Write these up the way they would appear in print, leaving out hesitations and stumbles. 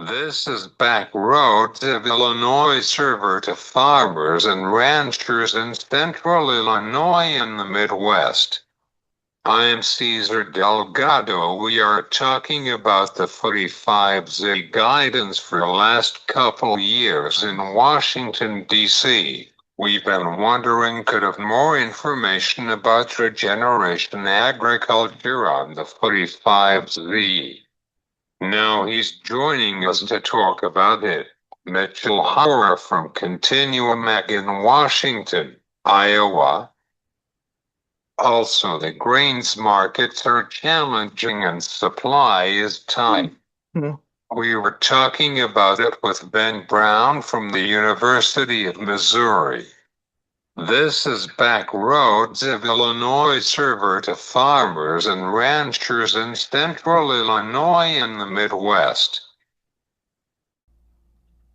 This is Backroads of Illinois server to farmers and ranchers in central Illinois and the Midwest. I'm Cesar Delgado. We are talking about the 45Z guidance for the last couple years in Washington, D.C. We've been wondering could have more information about regeneration agriculture on the 45Z. Now he's joining us to talk about it. Mitch Hora from Contiuum Ag in Washington, Iowa. Also, the grains markets are challenging and supply is tight. We were talking about it with Ben Brown from the University of Missouri. This is Backroads of Illinois server to farmers and ranchers in central Illinois and the Midwest.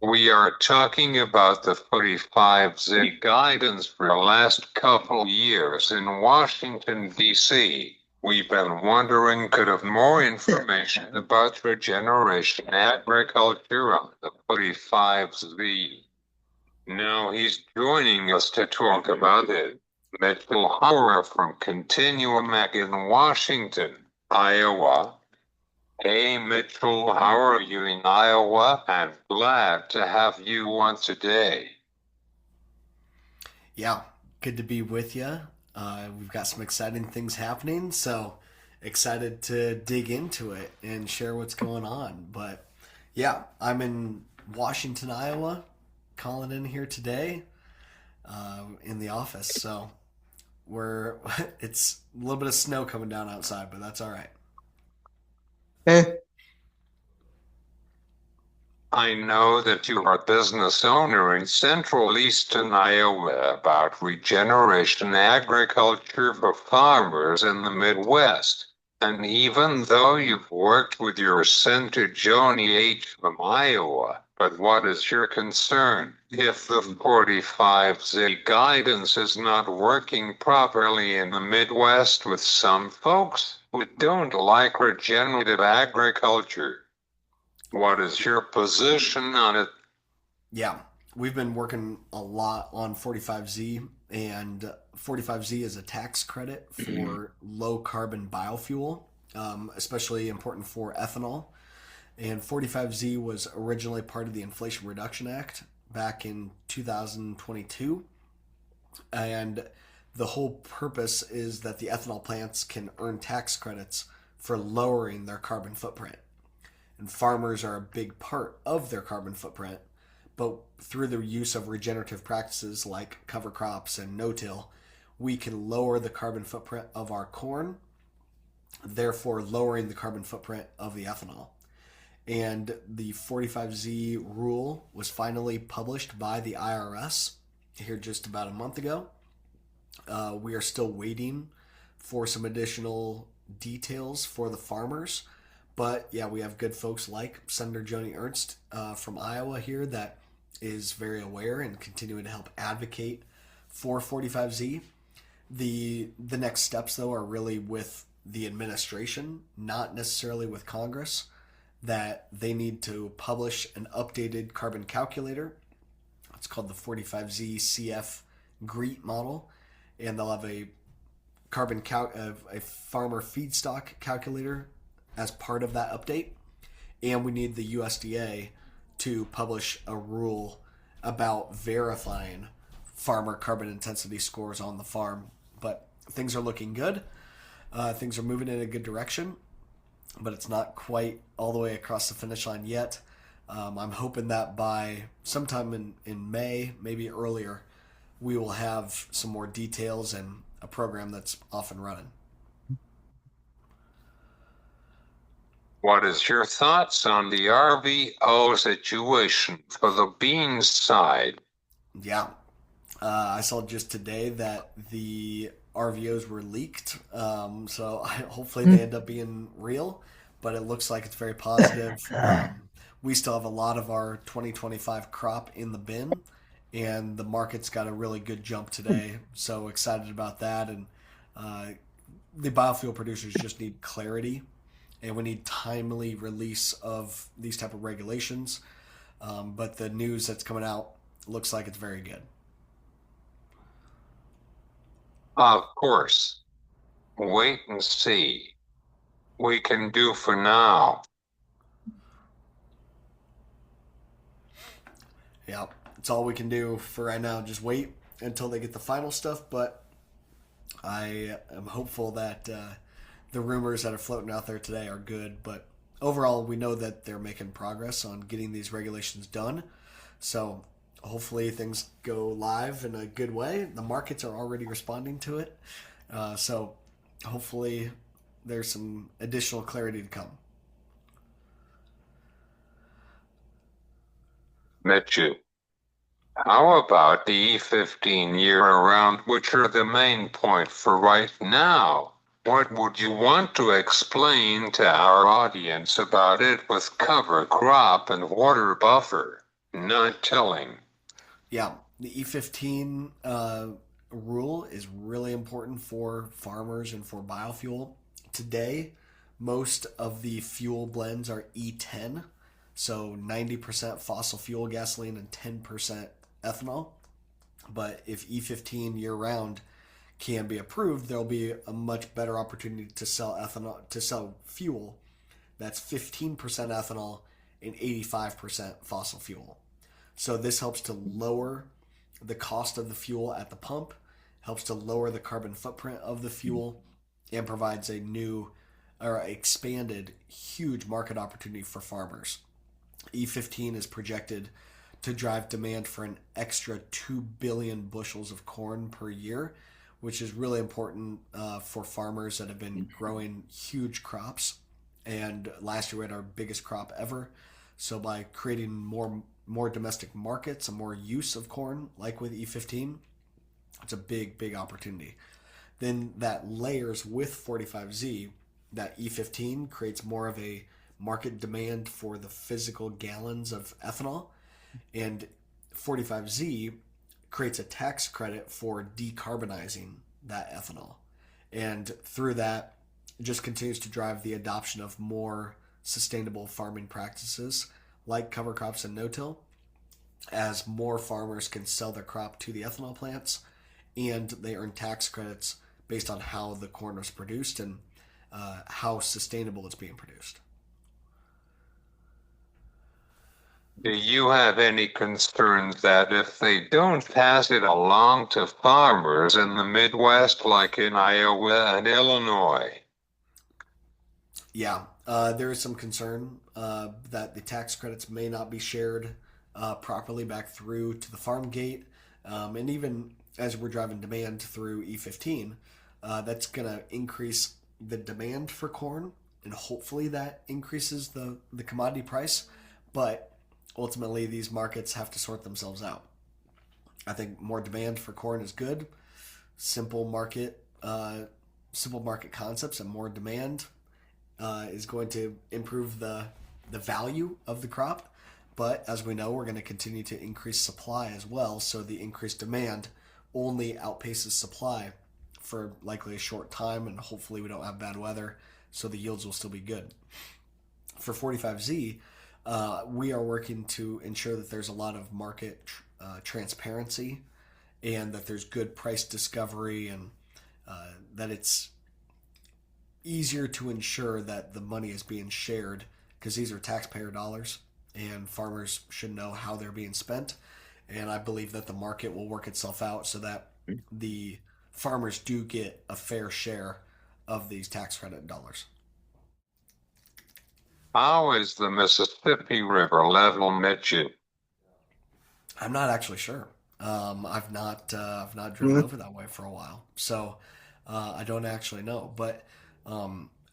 We are talking about the 45Z guidance for the last couple years in Washington, D.C. We've been wondering could have more information about regeneration agriculture on the 45Z. Now he's joining us to talk about it. Mitch Hora from Contiuum Ag in Washington, Iowa. Hey Mitchell, how are you in Iowa? I'm glad to have you on today. Yeah, good to be with you. We've got some exciting things happening, so excited to dig into it and share what's going on. But yeah, I'm in Washington, Iowa, calling in here today in the office. So we're it's a little bit of snow coming down outside, but that's all right. Eh, I know that you are a business owner in central eastern Iowa about regeneration agriculture for farmers in the Midwest. And even though you've worked with your Senator Joni H. from Iowa, but what is your concern if the 45Z guidance is not working properly in the Midwest with some folks who don't like regenerative agriculture? What is your position on it? Yeah, we've been working a lot on 45Z, and 45Z is a tax credit for low carbon biofuel, especially important for ethanol. And 45Z was originally part of the Inflation Reduction Act back in 2022. And the whole purpose is that the ethanol plants can earn tax credits for lowering their carbon footprint. And farmers are a big part of their carbon footprint, but through the use of regenerative practices like cover crops and no-till, we can lower the carbon footprint of our corn, therefore lowering the carbon footprint of the ethanol. And the 45Z rule was finally published by the IRS here just about a month ago. We are still waiting for some additional details for the farmers. But yeah, we have good folks like Senator Joni Ernst from Iowa here that is very aware and continuing to help advocate for 45Z. The next steps though are really with the administration, not necessarily with Congress, that they need to publish an updated carbon calculator. It's called the 45Z CF GREET model, and they'll have a a farmer feedstock calculator as part of that update. And we need the USDA to publish a rule about verifying farmer carbon intensity scores on the farm. But things are looking good. Things are moving in a good direction, but it's not quite all the way across the finish line yet. I'm hoping that by sometime in May, maybe earlier, we will have some more details and a program that's off and running. What is your thoughts on the RVO situation for the beans side? Yeah. I saw just today that the RVOs were leaked. So hopefully they end up being real, but it looks like it's very positive. We still have a lot of our 2025 crop in the bin, and the market's got a really good jump today. So excited about that. And the biofuel producers just need clarity and we need timely release of these type of regulations. But the news that's coming out looks like it's very good. Of course, wait and see. We can do for now. Yeah, it's all we can do for right now. Just wait until they get the final stuff. But I am hopeful that the rumors that are floating out there today are good. But overall, we know that they're making progress on getting these regulations done. So hopefully things go live in a good way. The markets are already responding to it. So hopefully there's some additional clarity to come. Mitch, how about the E15 year-round, which are the main point for right now? What would you want to explain to our audience about it with cover crop and water buffer? Not telling. Yeah, the E15 rule is really important for farmers and for biofuel. Today, most of the fuel blends are E10, so 90% fossil fuel gasoline and 10% ethanol. But if E15 year round can be approved, there'll be a much better opportunity to sell ethanol, to sell fuel that's 15% ethanol and 85% fossil fuel. So this helps to lower the cost of the fuel at the pump, helps to lower the carbon footprint of the fuel, and provides a new or expanded huge market opportunity for farmers. E15 is projected to drive demand for an extra 2 billion bushels of corn per year, which is really important for farmers that have been growing huge crops. And last year we had our biggest crop ever. So by creating more domestic markets and more use of corn, like with E15, it's a big opportunity. Then that layers with 45Z, that E15 creates more of a market demand for the physical gallons of ethanol, and 45Z creates a tax credit for decarbonizing that ethanol. And through that, it just continues to drive the adoption of more sustainable farming practices like cover crops and no-till, as more farmers can sell their crop to the ethanol plants, and they earn tax credits based on how the corn was produced and how sustainable it's being produced. Do you have any concerns that if they don't pass it along to farmers in the Midwest, like in Iowa and Illinois? Yeah, there is some concern that the tax credits may not be shared properly back through to the farm gate. And even as we're driving demand through E15, that's going to increase the demand for corn, and hopefully that increases the commodity price. But ultimately, these markets have to sort themselves out. I think more demand for corn is good. Simple market concepts and more demand is going to improve the value of the crop. But as we know, we're going to continue to increase supply as well. So the increased demand only outpaces supply for likely a short time, and hopefully we don't have bad weather, so the yields will still be good. For 45Z, we are working to ensure that there's a lot of market transparency, and that there's good price discovery, and that it's easier to ensure that the money is being shared, because these are taxpayer dollars and farmers should know how they're being spent. And I believe that the market will work itself out so that the farmers do get a fair share of these tax credit dollars. How is the Mississippi River level, Mitch? I'm not actually sure. I've not driven over that way for a while, so I don't actually know. But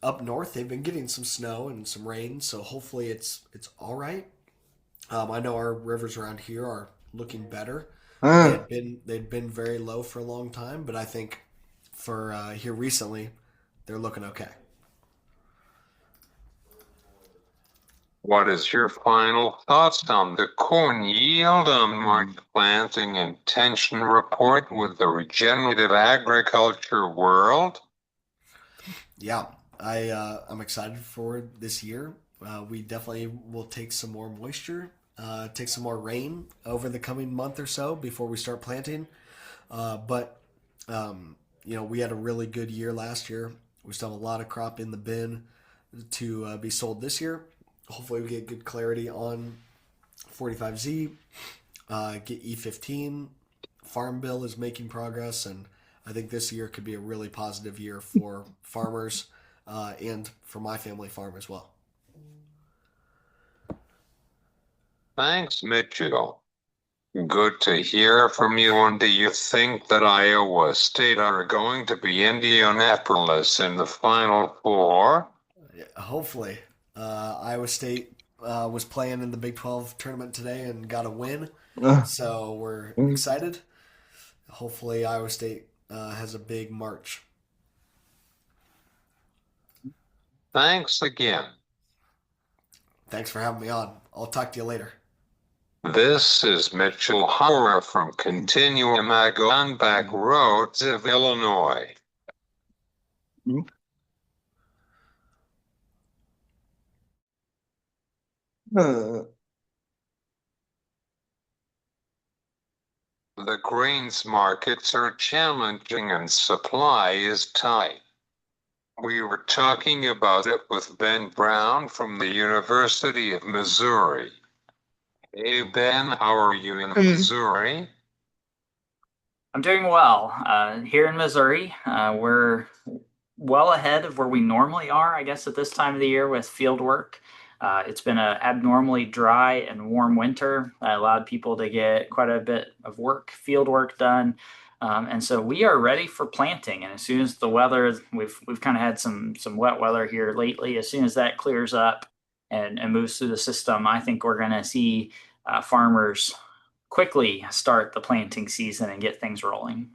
up north, they've been getting some snow and some rain, so hopefully it's all right. I know our rivers around here are looking better. They'd been very low for a long time, but I think for here recently, they're looking okay. What is your final thoughts on the corn yield on March planting intention report with the regenerative agriculture world? Yeah, I'm excited for this year. We definitely will take some more moisture, take some more rain over the coming month or so before we start planting. But we had a really good year last year. We still have a lot of crop in the bin to be sold this year. Hopefully, we get good clarity on 45Z, get E15. Farm Bill is making progress, and I think this year could be a really positive year for farmers and for my family farm as well. Thanks, Mitchell. Good to hear from you. And do you think that Iowa State are going to be Indianapolis in the Final Four? Hopefully, Iowa State was playing in the Big 12 tournament today and got a win, so we're excited. Hopefully, Iowa State has a big March. Thanks again. Thanks for having me on. I'll talk to you later. This is Mitch Hora from Contiuum Ag on back roads of Illinois. Uh, The grains markets are challenging and supply is tight. We were talking about it with Ben Brown from the University of Missouri. Hey Ben, how are you in Missouri? I'm doing well. Here in Missouri, we're well ahead of where we normally are, I guess, at this time of the year with field work. It's been an abnormally dry and warm winter that allowed people to get quite a bit of field work done. And so we are ready for planting. And as soon as the weather, we've kind of had some wet weather here lately. As soon as that clears up and moves through the system, I think we're going to see farmers quickly start the planting season and get things rolling.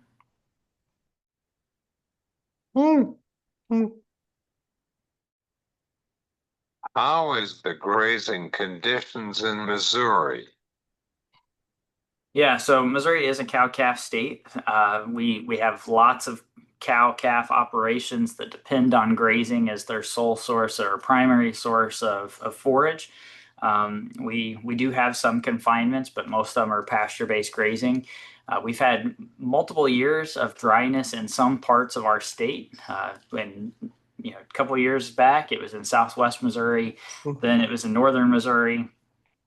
How is the grazing conditions in Missouri? Yeah, so Missouri is a cow-calf state. We have lots of cow-calf operations that depend on grazing as their sole source or primary source of forage. We do have some confinements, but most of them are pasture-based grazing. We've had multiple years of dryness in some parts of our state. When a couple of years back, it was in Southwest Missouri, then it was in Northern Missouri,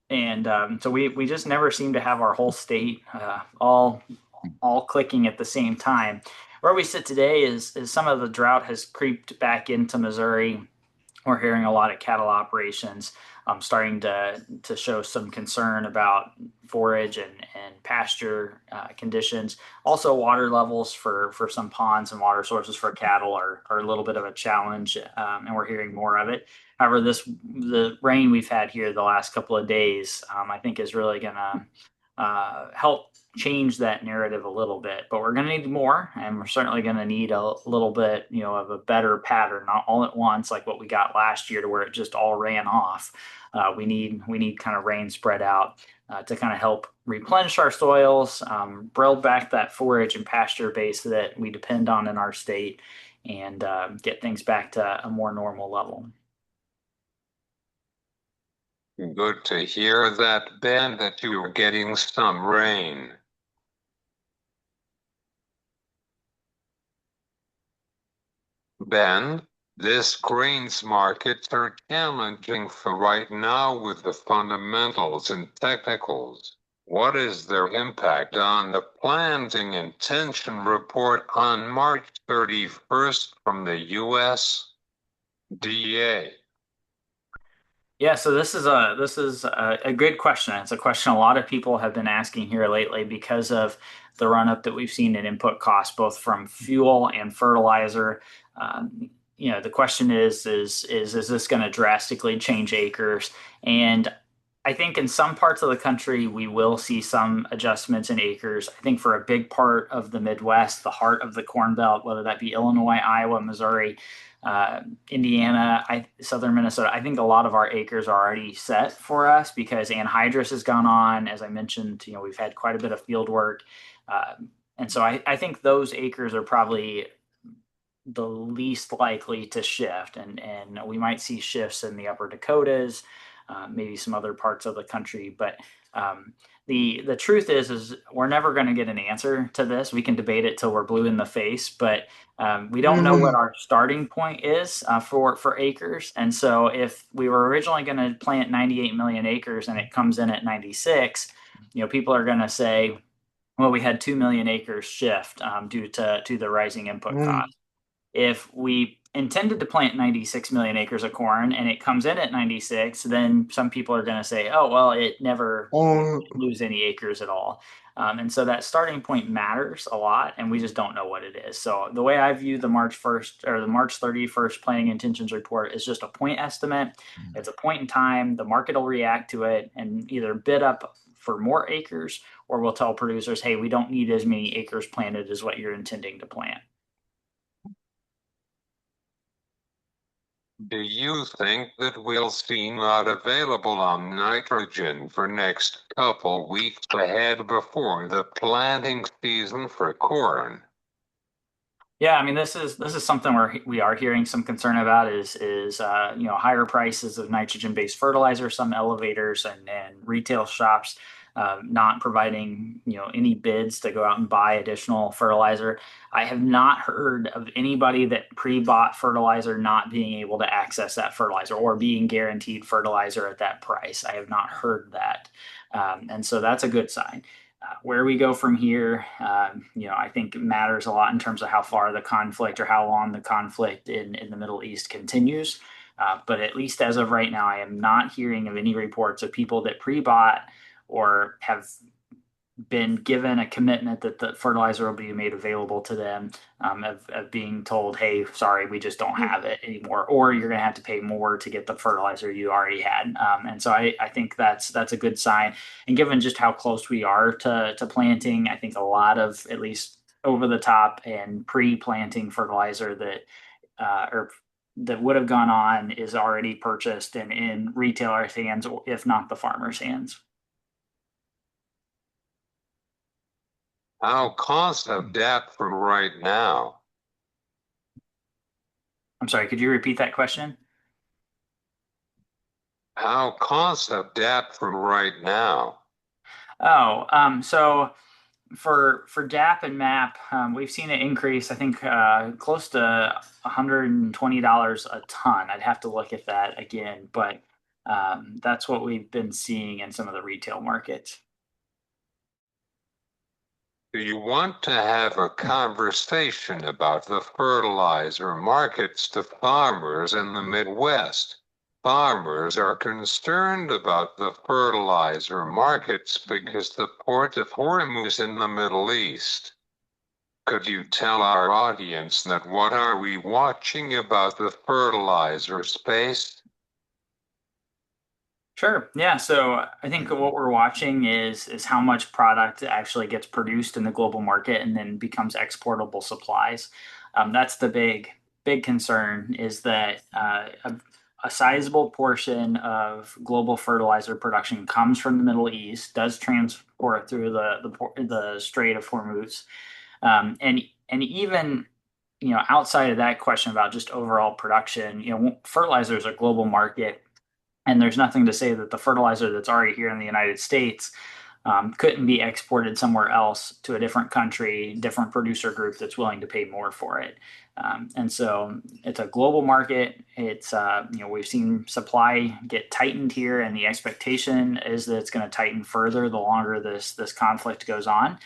and so we just never seem to have our whole state all clicking at the same time. Where we sit today is some of the drought has creeped back into Missouri. We're hearing a lot of cattle operations starting to show some concern about forage and pasture conditions. Also, water levels for some ponds and water sources for cattle are a little bit of a challenge, and we're hearing more of it. However, the rain we've had here the last couple of days, I think, is really going to help change that narrative a little bit, but we're going to need more, and we're certainly going to need a little bit, of a better pattern, not all at once like what we got last year to where it just all ran off. We need kind of rain spread out to kind of help replenish our soils, build back that forage and pasture base that we depend on in our state, and get things back to a more normal level. Good to hear that, Ben, that you were getting some rain. Ben, this grains markets are challenging for right now with the fundamentals and technicals. What is their impact on the planting intention report on March 31st from the USDA? Yeah, so this is a good question. It's a question a lot of people have been asking here lately because of the run up that we've seen in input costs, both from fuel and fertilizer. The question is this going to drastically change acres? And I think in some parts of the country, we will see some adjustments in acres. I think for a big part of the Midwest, the heart of the Corn Belt, whether that be Illinois, Iowa, Missouri, Indiana, southern Minnesota, I think a lot of our acres are already set for us because anhydrous has gone on. As I mentioned, we've had quite a bit of field work. And so I think those acres are probably the least likely to shift, and we might see shifts in the upper Dakotas, maybe some other parts of the country, but the truth is we're never going to get an answer to this. We can debate it till we're blue in the face, but we don't know what our starting point is for acres. And so if we were originally going to plant 98 million acres and it comes in at 96, people are going to say, well, we had 2 million acres shift due to the rising input cost. If we intended to plant 96 million acres of corn and it comes in at 96, then some people are going to say, oh, well, it never lose any acres at all. And so that starting point matters a lot, and we just don't know what it is. So the way I view the March 1st or the March 31st planting intentions report is just a point estimate. It's a point in time. The market will react to it and either bid up for more acres, or we'll tell producers, hey, we don't need as many acres planted as what you're intending to plant. Do you think that we'll see not available on nitrogen for next couple weeks ahead before the planting season for corn? Yeah, I mean, this is something we are hearing some concern about is higher prices of nitrogen-based fertilizer, some elevators and retail shops not providing any bids to go out and buy additional fertilizer. I have not heard of anybody that pre-bought fertilizer not being able to access that fertilizer or being guaranteed fertilizer at that price. I have not heard that, and so that's a good sign. Where we go from here, I think it matters a lot in terms of how far the conflict or how long the conflict in the Middle East continues. But at least as of right now, I am not hearing of any reports of people that pre-bought or have been given a commitment that the fertilizer will be made available to them, of being told, hey, sorry, we just don't have it anymore, or you're going to have to pay more to get the fertilizer you already had. And so I think that's a good sign. And given just how close we are to planting, I think a lot of at least over the top and pre-planting fertilizer that would have gone on is already purchased and in retailers' hands, if not the farmers' hands. How cost of debt from right now? I'm sorry, could you repeat that question? How cost of debt from right now? Oh, so for DAP and MAP, we've seen an increase, I think, close to $120 a ton. I'd have to look at that again, but that's what we've been seeing in some of the retail markets. Do you want to have a conversation about the fertilizer markets to farmers in the Midwest? Farmers are concerned about the fertilizer markets because the port of Hormuz in the Middle East. Could you tell our audience that what are we watching about the fertilizer space? Sure. Yeah. So I think what we're watching is how much product actually gets produced in the global market and then becomes exportable supplies. That's the big concern is that a sizable portion of global fertilizer production comes from the Middle East, does transport through the Strait of Hormuz, and even outside of that question about just overall production, fertilizer is a global market. And there's nothing to say that the fertilizer that's already here in the United States couldn't be exported somewhere else to a different country, different producer group that's willing to pay more for it. And so it's a global market. It's we've seen supply get tightened here, and the expectation is that it's going to tighten further the longer this conflict goes on,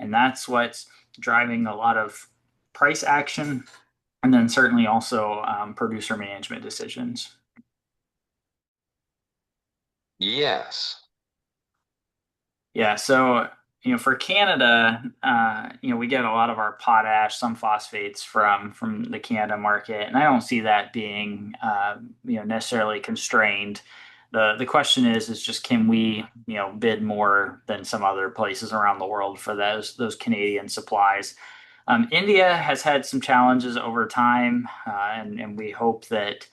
and that's what's driving a lot of price action, and then certainly also producer management decisions. Yes. Yeah, so for Canada, we get a lot of our potash, some phosphates from the Canada market, and I don't see that being necessarily constrained. The question is just can we bid more than some other places around the world for those Canadian supplies? India has had some challenges over time, and we hope that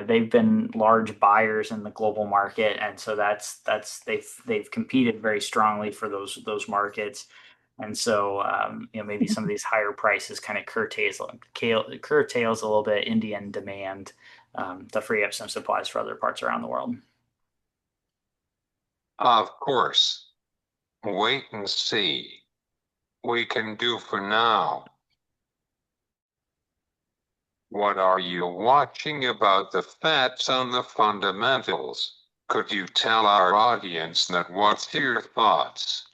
they've been large buyers in the global market, and so they've competed very strongly for those markets. And so, maybe some of these higher prices kind of curtails a little bit Indian demand to free up some supplies for other parts around the world. Of course, wait and see. We can do for now. What are you watching about the fats on the fundamentals? Could you tell our audience that? What's your thoughts?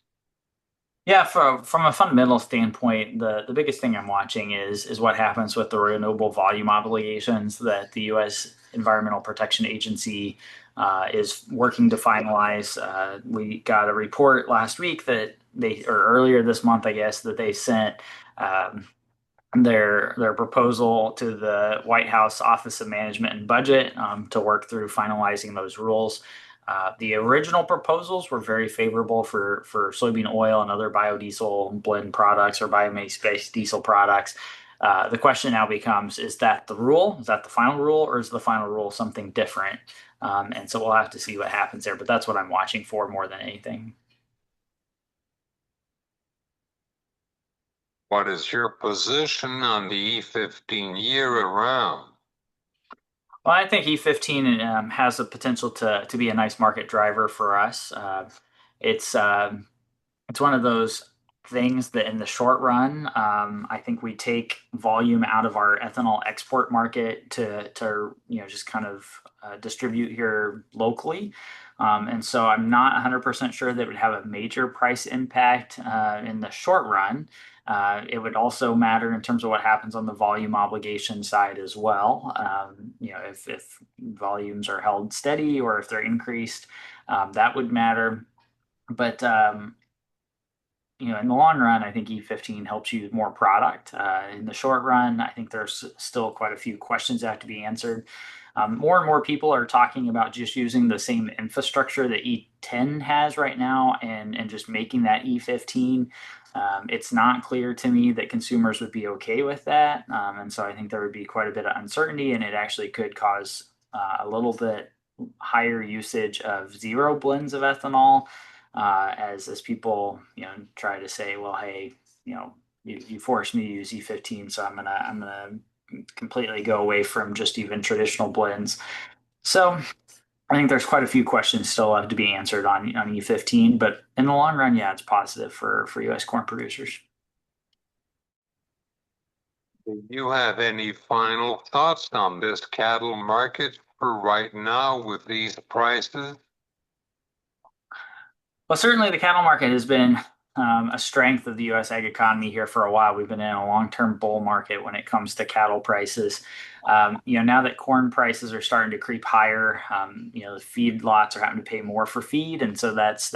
Yeah, from a fundamental standpoint, the biggest thing I'm watching is what happens with the renewable volume obligations that the U.S. Environmental Protection Agency is working to finalize. We got a report last week or earlier this month, I guess, that they sent their proposal to the White House Office of Management and Budget to work through finalizing those rules. The original proposals were very favorable for soybean oil and other biodiesel blend products or biomass-based diesel products. The question now becomes, is that the rule? Is that the final rule, or is the final rule something different? And so we'll have to see what happens there, but that's what I'm watching for more than anything. What is your position on the E15 year-round? Well, I think E15 has the potential to be a nice market driver for us. It's it's one of those things that in the short run, I think we take volume out of our ethanol export market to just kind of distribute here locally. And so I'm not 100% sure that it would have a major price impact in the short run. It would also matter in terms of what happens on the volume obligation side as well. If volumes are held steady or if they're increased, that would matter. But in the long run, I think E15 helps you with more product. In the short run, I think there's still quite a few questions that have to be answered. More and more people are talking about just using the same infrastructure that E10 has right now and just making that E15. It's not clear to me that consumers would be okay with that. And so I think there would be quite a bit of uncertainty, and it actually could cause a little bit higher usage of zero blends of ethanol as people try to say, well, hey, you forced me to use E15, so I'm gonna completely go away from just even traditional blends. So I think there's quite a few questions still have to be answered on E15, but in the long run, yeah, it's positive for U.S. corn producers. Do you have any final thoughts on this cattle market for right now with these prices? Well, certainly the cattle market has been a strength of the U.S. ag economy here for a while. We've been in a long-term bull market when it comes to cattle prices. Now that corn prices are starting to creep higher, the feed lots are having to pay more for feed, and so that's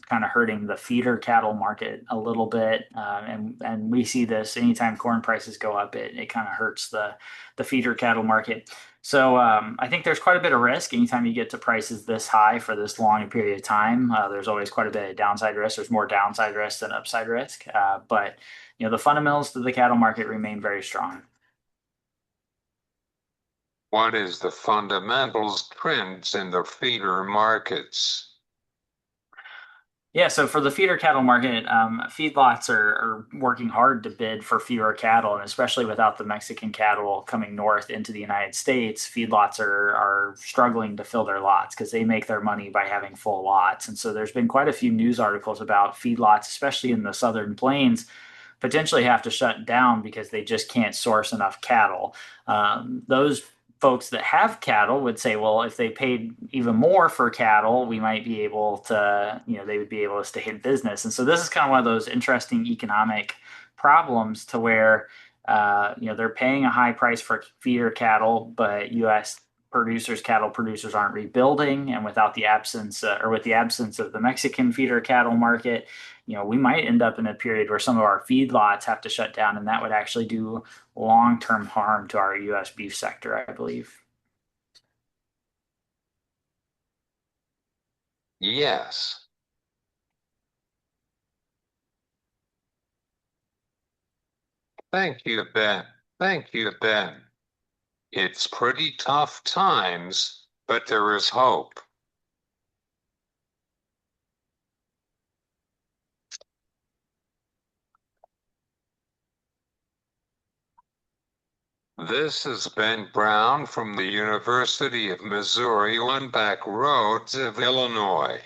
kind of hurting the feeder cattle market a little bit. And we see this anytime corn prices go up, it kind of hurts the feeder cattle market. So I think there's quite a bit of risk anytime you get to prices this high for this long a period of time. There's always quite a bit of downside risk. There's more downside risk than upside risk. But the fundamentals to the cattle market remain very strong. What is the fundamentals trends in the feeder markets? Yeah, so for the feeder cattle market, feedlots are working hard to bid for fewer cattle, and especially without the Mexican cattle coming north into the United States, feedlots are struggling to fill their lots because they make their money by having full lots. And so there's been quite a few news articles about feedlots, especially in the Southern Plains, potentially have to shut down because they just can't source enough cattle. Those folks that have cattle would say, well, if they paid even more for cattle, we might be able to, they would be able to stay in business. And so this is kind of one of those interesting economic problems to where, they're paying a high price for feeder cattle, but U.S. cattle producers aren't rebuilding. And without the absence with the absence of the Mexican feeder cattle market, we might end up in a period where some of our feedlots have to shut down, and that would actually do long-term harm to our U.S. beef sector, I believe. Yes. Thank you, Ben. Thank you, Ben. It's pretty tough times, but there is hope. This has been Brown from the University of Missouri on Back Roads of Illinois.